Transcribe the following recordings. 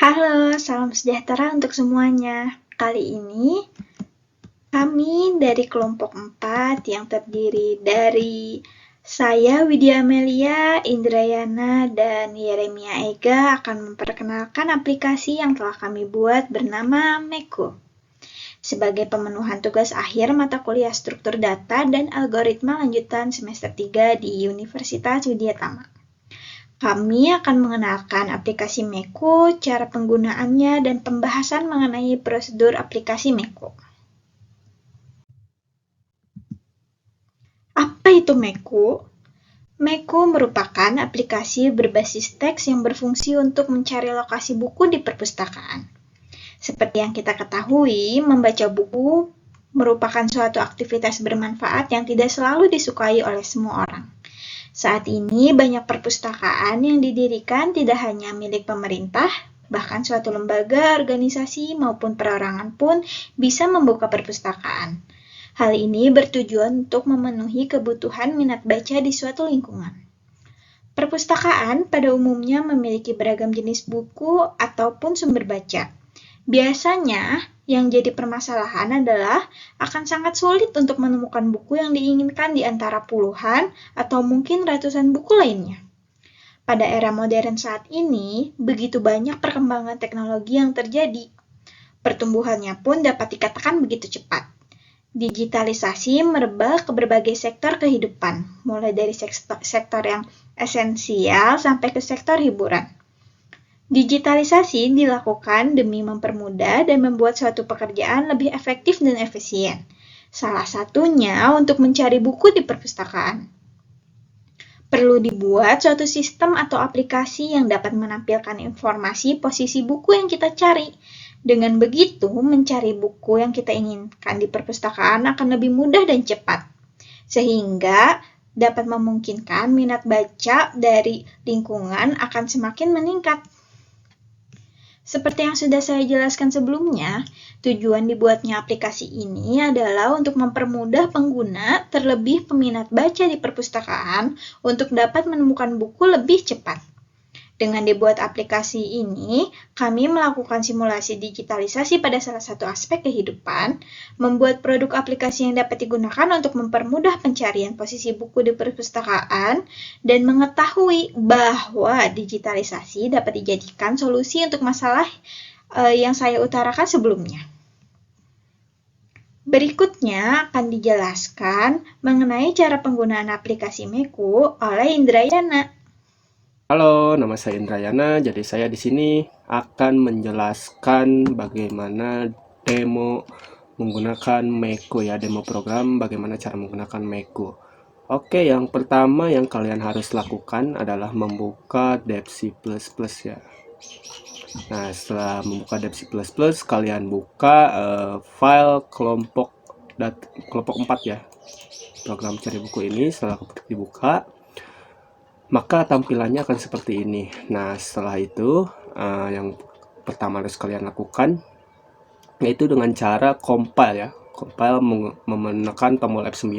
Halo, salam sejahtera untuk semuanya. Kali ini kami dari kelompok 4 yang terdiri dari saya Widya Amelia, Indrayana, dan Yeremia Ega akan memperkenalkan aplikasi yang telah kami buat bernama Meko sebagai pemenuhan tugas akhir mata kuliah struktur data dan algoritma lanjutan semester 3 di Universitas Widya Tama. Kami akan mengenalkan aplikasi Meko, cara penggunaannya, dan pembahasan mengenai prosedur aplikasi Meko. Apa itu Meko? Meko merupakan aplikasi berbasis teks yang berfungsi untuk mencari lokasi buku di perpustakaan. Seperti yang kita ketahui, membaca buku merupakan suatu aktivitas bermanfaat yang tidak selalu disukai oleh semua orang. Saat ini banyak perpustakaan yang didirikan tidak hanya milik pemerintah, bahkan suatu lembaga, organisasi, maupun perorangan pun bisa membuka perpustakaan. Hal ini bertujuan untuk memenuhi kebutuhan minat baca di suatu lingkungan. Perpustakaan pada umumnya memiliki beragam jenis buku ataupun sumber baca. Biasanya, yang jadi permasalahan adalah akan sangat sulit untuk menemukan buku yang diinginkan di antara puluhan atau mungkin ratusan buku lainnya. Pada era modern saat ini, begitu banyak perkembangan teknologi yang terjadi. Pertumbuhannya pun dapat dikatakan begitu cepat. Digitalisasi merebak ke berbagai sektor kehidupan, mulai dari sektor yang esensial sampai ke sektor hiburan. Digitalisasi dilakukan demi mempermudah dan membuat suatu pekerjaan lebih efektif dan efisien. Salah satunya untuk mencari buku di perpustakaan. Perlu dibuat suatu sistem atau aplikasi yang dapat menampilkan informasi posisi buku yang kita cari. Dengan begitu, mencari buku yang kita inginkan di perpustakaan akan lebih mudah dan cepat. Sehingga dapat memungkinkan minat baca dari lingkungan akan semakin meningkat. Seperti yang sudah saya jelaskan sebelumnya, tujuan dibuatnya aplikasi ini adalah untuk mempermudah pengguna, terlebih peminat baca di perpustakaan, untuk dapat menemukan buku lebih cepat. Dengan dibuat aplikasi ini, kami melakukan simulasi digitalisasi pada salah satu aspek kehidupan, membuat produk aplikasi yang dapat digunakan untuk mempermudah pencarian posisi buku di perpustakaan, dan mengetahui bahwa digitalisasi dapat dijadikan solusi untuk masalah yang saya utarakan sebelumnya. Berikutnya akan dijelaskan mengenai cara penggunaan aplikasi Meko oleh Indrayana. Halo, nama saya Indrayana. Jadi saya di sini akan menjelaskan bagaimana demo menggunakan Meko ya, demo program bagaimana cara menggunakan Meko. Oke, yang pertama yang kalian harus lakukan adalah membuka Depsi++ ya. Nah, setelah membuka Depsi++, kalian buka file kelompok 4 ya. Program cari buku ini setelah dibuka, maka tampilannya akan seperti ini. Nah, setelah itu yang pertama harus kalian lakukan yaitu dengan cara compile ya. Compile menekan tombol F9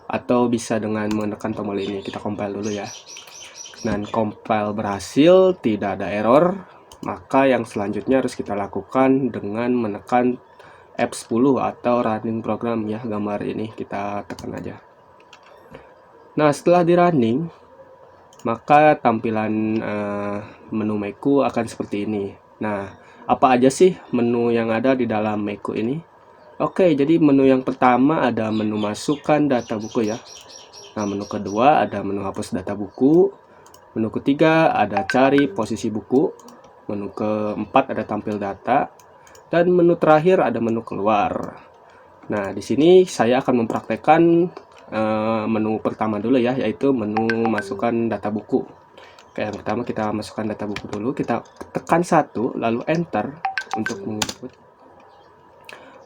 atau bisa dengan menekan tombol ini. Kita compile dulu ya. Dan compile berhasil, tidak ada error, maka yang selanjutnya harus kita lakukan dengan menekan F10 atau running program ya. Gambar ini kita tekan aja. Nah, setelah di running, maka tampilan menu Meko akan seperti ini. Nah, apa aja sih menu yang ada di dalam Meko ini? Oke, jadi menu yang pertama ada menu masukkan data buku ya. Nah, menu kedua ada menu hapus data buku. Menu ketiga ada cari posisi buku. Menu keempat ada tampil data. Dan menu terakhir ada menu keluar. Nah, di sini saya akan mempraktekkan menu pertama dulu ya, yaitu menu masukkan data buku. Oke, yang pertama kita masukkan data buku dulu, kita tekan 1 lalu enter untuk menginput.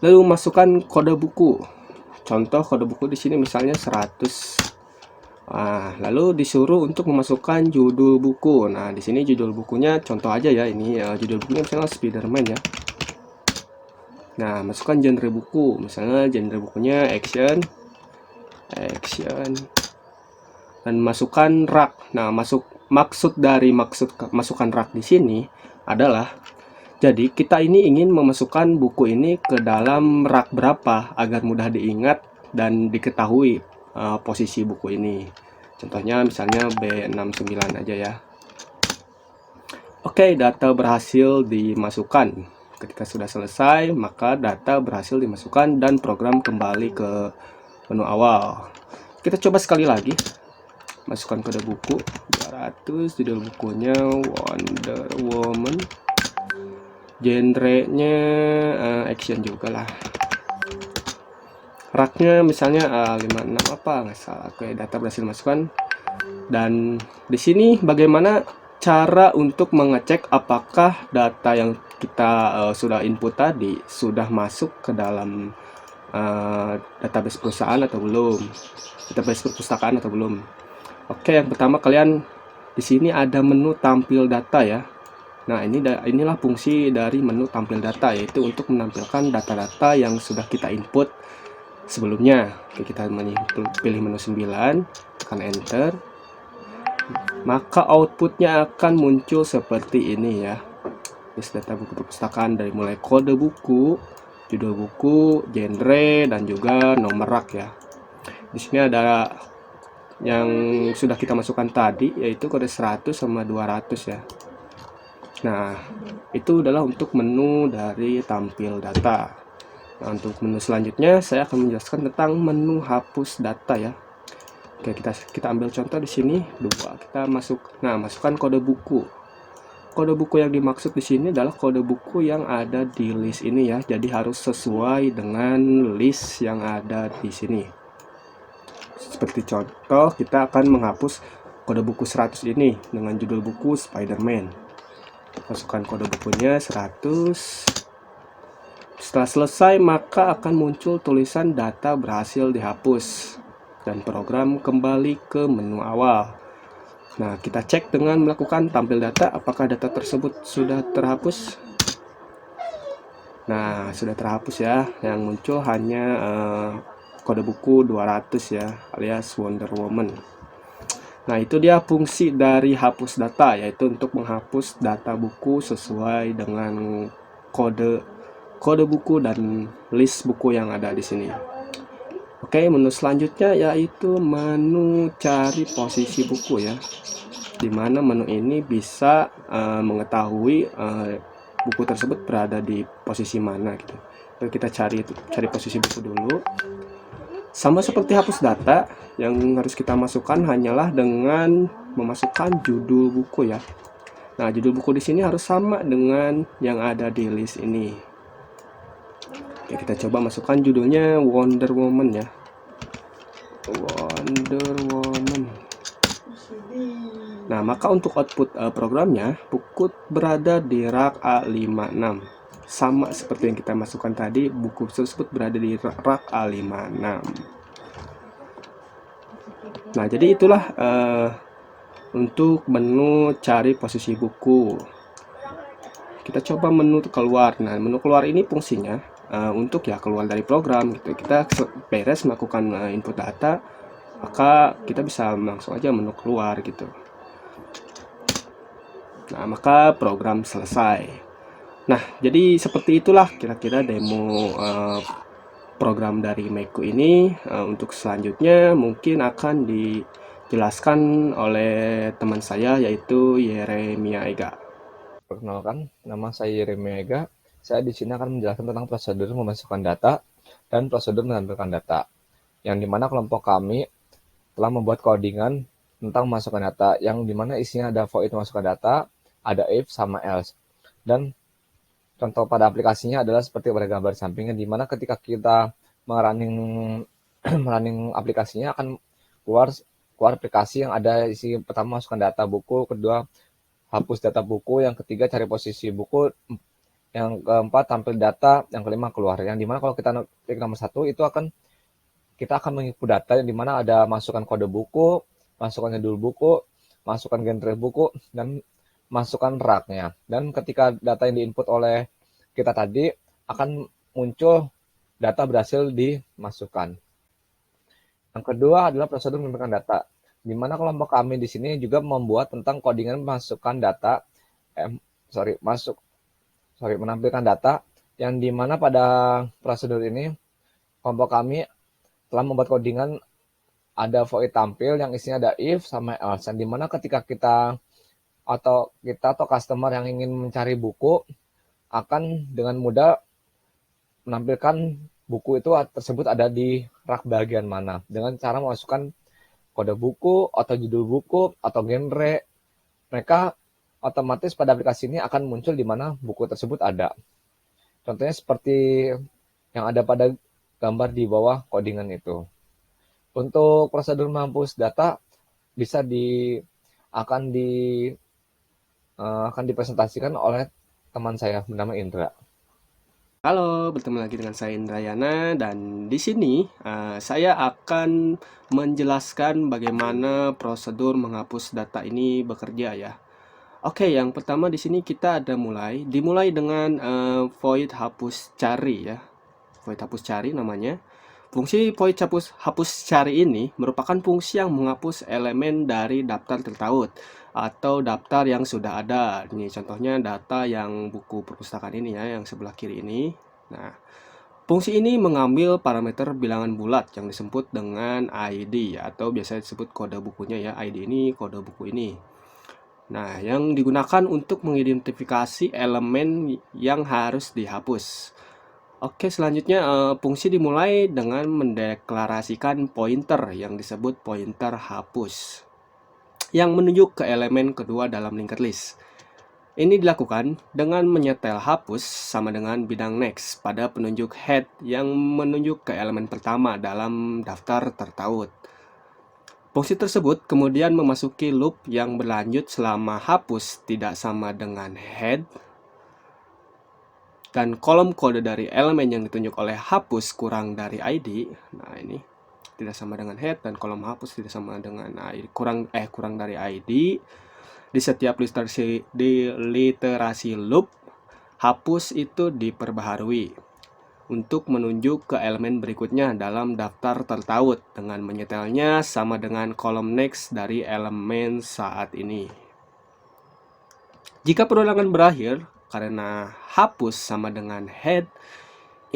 Lalu masukkan kode buku. Contoh kode buku di sini misalnya 100. Nah, lalu disuruh untuk memasukkan judul buku. Nah, di sini judul bukunya contoh aja ya, ini judul bukunya misalnya Spiderman ya. Nah, masukkan genre buku, misalnya genre bukunya action, dan masukkan rak. Nah, maksud masukkan rak di sini adalah, jadi kita ini ingin memasukkan buku ini ke dalam rak berapa agar mudah diingat dan diketahui posisi buku ini. Contohnya misalnya B69 aja ya. Oke, data berhasil dimasukkan. Ketika sudah selesai, maka data berhasil dimasukkan dan program kembali ke menu awal. Kita coba sekali lagi. Masukkan kode buku 200, judul bukunya Wonder Woman. Genre-nya action juga lah. Raknya misalnya 56 apa nggak salah. Oke, data berhasil masukkan. Dan di sini bagaimana cara untuk mengecek apakah data yang kita sudah input tadi sudah masuk ke dalam database perusahaan atau belum, database perpustakaan atau belum. Oke, yang pertama kalian di sini ada menu tampil data ya. Nah, inilah fungsi dari menu tampil data, yaitu untuk menampilkan data-data yang sudah kita input sebelumnya. Oke, kita pilih menu 9, tekan enter. Maka outputnya akan muncul seperti ini ya. List data buku perpustakaan dari mulai kode buku, judul buku, genre, dan juga nomor rak ya. Di sini ada yang sudah kita masukkan tadi, yaitu kode 100 sama 200 ya. Nah, itu adalah untuk menu dari tampil data. Nah, untuk menu selanjutnya saya akan menjelaskan tentang menu hapus data ya. Oke, kita ambil contoh di sini 2. Kita masukkan kode buku. Kode buku yang dimaksud di sini adalah kode buku yang ada di list ini ya. Jadi harus sesuai dengan list yang ada di sini. Seperti contoh, kita akan menghapus kode buku 100 ini dengan judul buku Spider-Man. Masukkan kode bukunya 100. Setelah selesai, maka akan muncul tulisan data berhasil dihapus dan program kembali ke menu awal. Nah, kita cek dengan melakukan tampil data apakah data tersebut sudah terhapus. Nah, sudah terhapus ya. Yang muncul hanya kode buku 200 ya, alias Wonder Woman. Nah, itu dia fungsi dari hapus data, yaitu untuk menghapus data buku sesuai dengan kode buku dan list buku yang ada di sini. Oke, menu selanjutnya yaitu menu cari posisi buku ya. Dimana menu ini bisa mengetahui buku tersebut berada di posisi mana gitu. Kita cari posisi buku dulu. Sama seperti hapus data, yang harus kita masukkan hanyalah dengan memasukkan judul buku ya. Nah, judul buku di sini harus sama dengan yang ada di list ini. Oke, kita coba masukkan judulnya Wonder Woman ya. Wonder Woman. Nah, maka untuk output programnya, buku berada di rak A56. Sama seperti yang kita masukkan tadi, buku tersebut berada di rak A56. Nah, jadi itulah untuk menu cari posisi buku. Kita coba menu keluar. Nah, menu keluar ini fungsinya untuk ya keluar dari program gitu. Kita beres melakukan input data, maka kita bisa langsung aja menu keluar gitu. Nah, maka program selesai. Nah, jadi seperti itulah kira-kira demo program dari Meku ini. Untuk selanjutnya mungkin akan dijelaskan oleh teman saya, yaitu Yeremia Ega. Perkenalkan, nama saya Yeremia Ega. Saya di sini akan menjelaskan tentang prosedur memasukkan data dan prosedur menampilkan data. Yang dimana kelompok kami telah membuat codingan tentang memasukkan data, yang dimana isinya ada void memasukkan data, ada if sama else. Dan contoh pada aplikasinya adalah seperti pada gambar sampingnya, dimana ketika kita running aplikasinya akan keluar aplikasi yang ada isi pertama masukkan data buku, kedua hapus data buku, yang ketiga cari posisi buku, yang keempat tampil data, yang kelima keluar. Yang dimana kalau kita klik nomor 1 itu kita akan menginput data yang dimana ada masukkan kode buku, masukkan judul buku, masukkan genre buku, dan masukkan raknya. Dan ketika data yang diinput oleh kita tadi akan muncul data berhasil dimasukkan. Yang kedua adalah prosedur menampilkan data. Di mana kelompok kami di sini juga membuat tentang codingan masukkan data, menampilkan data, yang dimana pada prosedur ini kelompok kami telah membuat codingan ada void tampil yang isinya ada if sama else, yang dimana ketika kita atau customer yang ingin mencari buku akan dengan mudah menampilkan buku itu tersebut ada di rak bagian mana dengan cara memasukkan kode buku atau judul buku atau genre. Mereka otomatis pada aplikasi ini akan muncul di mana buku tersebut ada. Contohnya seperti yang ada pada gambar di bawah codingan itu. Untuk prosedur menghapus data bisa akan dipresentasikan oleh teman saya bernama Indra. Halo, bertemu lagi dengan saya Indrayana, dan di sini saya akan menjelaskan bagaimana prosedur menghapus data ini bekerja ya. Oke, yang pertama di sini kita ada dimulai dengan void hapus cari ya. Void hapus cari namanya. Fungsi void hapus cari ini merupakan fungsi yang menghapus elemen dari daftar tertaut atau daftar yang sudah ada. Ini contohnya data yang buku perpustakaan ini ya, yang sebelah kiri ini. Nah, fungsi ini mengambil parameter bilangan bulat yang disebut dengan ID atau biasa disebut kode bukunya ya. ID ini kode buku ini. Nah, yang digunakan untuk mengidentifikasi elemen yang harus dihapus. Oke, selanjutnya fungsi dimulai dengan mendeklarasikan pointer yang disebut pointer hapus yang menunjuk ke elemen kedua dalam linked list. Ini dilakukan dengan menyetel hapus sama dengan bidang next pada penunjuk head yang menunjuk ke elemen pertama dalam daftar tertaut. Fungsi tersebut kemudian memasuki loop yang berlanjut selama hapus tidak sama dengan head dan kolom kode dari elemen yang ditunjuk oleh hapus kurang dari ID. Nah, ini tidak sama dengan head dan kolom hapus tidak sama dengan ID, kurang dari ID. Di setiap literasi loop, hapus itu diperbaharui untuk menunjuk ke elemen berikutnya dalam daftar tertaut dengan menyetelnya sama dengan kolom next dari elemen saat ini. Jika perulangan berakhir karena hapus sama dengan head,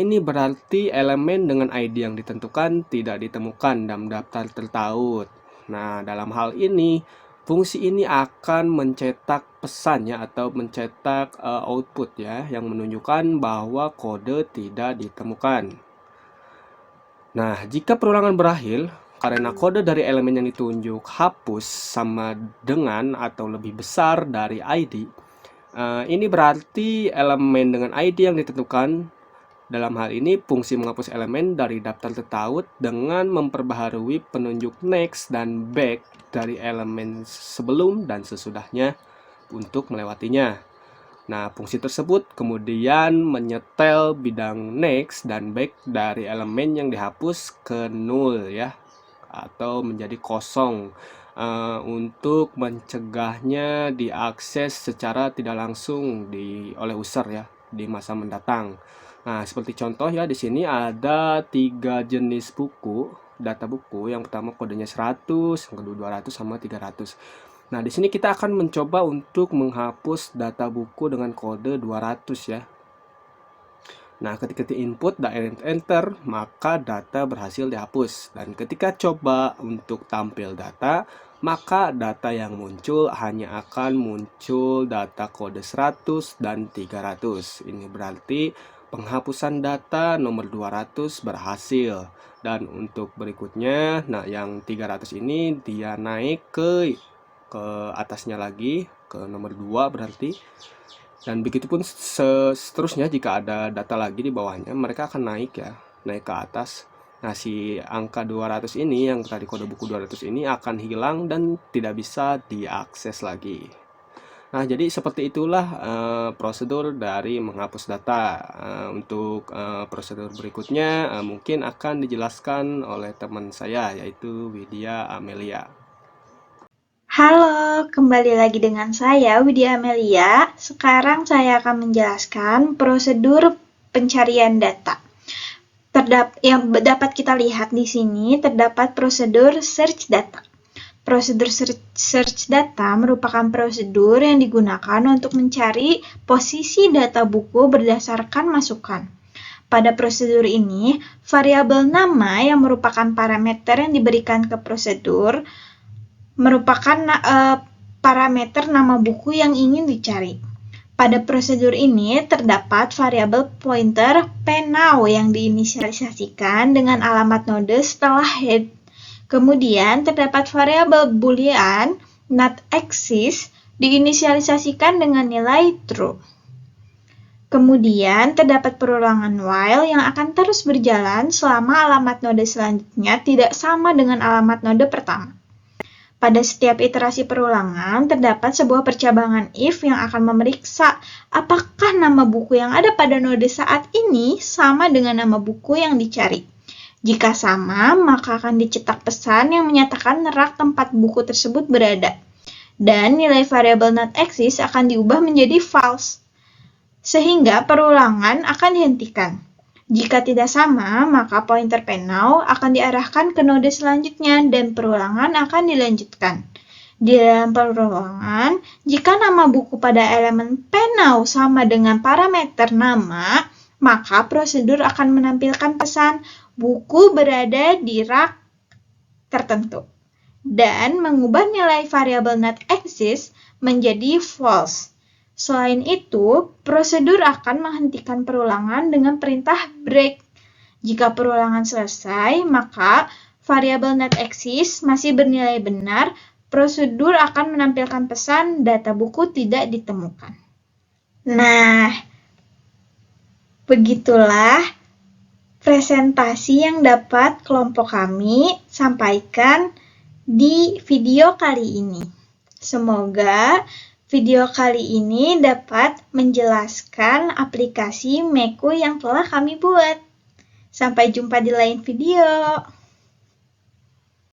ini berarti elemen dengan ID yang ditentukan tidak ditemukan dalam daftar tertaut. Nah, dalam hal ini, fungsi ini akan mencetak pesannya atau mencetak output ya, yang menunjukkan bahwa kode tidak ditemukan. Nah, jika perulangan berakhir karena kode dari elemen yang ditunjuk hapus sama dengan atau lebih besar dari ID, ini berarti elemen dengan ID yang ditentukan. Dalam hal ini, fungsi menghapus elemen dari daftar tertaut dengan memperbaharui penunjuk next dan back dari elemen sebelum dan sesudahnya untuk melewatinya. Nah, fungsi tersebut kemudian menyetel bidang next dan back dari elemen yang dihapus ke null ya, atau menjadi kosong untuk mencegahnya diakses secara tidak langsung oleh user ya di masa mendatang. Nah, seperti contoh ya, di sini ada 3 jenis buku, data buku. Yang pertama kodenya 100, yang kedua 200 sama 300. Nah, di sini kita akan mencoba untuk menghapus data buku dengan kode 200 ya. Nah, ketika di input dan enter, maka data berhasil dihapus. Dan ketika coba untuk tampil data, maka data yang muncul hanya akan muncul data kode 100 dan 300. Ini berarti penghapusan data nomor 200 berhasil. Dan untuk berikutnya, nah yang 300 ini dia naik ke atasnya lagi, ke nomor 2 berarti. Dan begitupun seterusnya, jika ada data lagi di bawahnya, mereka akan naik ke atas. Nah, si angka 200 ini, yang tadi kode buku 200 ini akan hilang dan tidak bisa diakses lagi. Nah, jadi seperti itulah prosedur dari menghapus data. Untuk prosedur berikutnya mungkin akan dijelaskan oleh teman saya, yaitu Widya Amelia. Halo, kembali lagi dengan saya Widya Amelia. Sekarang saya akan menjelaskan prosedur pencarian data. Yang dapat kita lihat di sini terdapat prosedur search data. Prosedur search data merupakan prosedur yang digunakan untuk mencari posisi data buku berdasarkan masukan. Pada prosedur ini, variabel nama yang merupakan parameter yang diberikan ke prosedur merupakan parameter nama buku yang ingin dicari. Pada prosedur ini terdapat variabel pointer pnow yang diinisialisasikan dengan alamat node setelah head. Kemudian terdapat variabel boolean not exist diinisialisasikan dengan nilai true. Kemudian terdapat perulangan while yang akan terus berjalan selama alamat node selanjutnya tidak sama dengan alamat node pertama. Pada setiap iterasi perulangan terdapat sebuah percabangan if yang akan memeriksa apakah nama buku yang ada pada node saat ini sama dengan nama buku yang dicari. Jika sama, maka akan dicetak pesan yang menyatakan rak tempat buku tersebut berada. Dan nilai variabel not exist akan diubah menjadi false. Sehingga perulangan akan dihentikan. Jika tidak sama, maka pointer pnow akan diarahkan ke node selanjutnya dan perulangan akan dilanjutkan. Di dalam perulangan, jika nama buku pada elemen pnow sama dengan parameter nama, maka prosedur akan menampilkan pesan buku berada di rak tertentu dan mengubah nilai variabel not exist menjadi false. Selain itu, prosedur akan menghentikan perulangan dengan perintah break. Jika perulangan selesai, maka variabel not exist masih bernilai benar. Prosedur akan menampilkan pesan data buku tidak ditemukan. Nah, begitulah presentasi yang dapat kelompok kami sampaikan di video kali ini. Semoga video kali ini dapat menjelaskan aplikasi Meku yang telah kami buat. Sampai jumpa di lain video.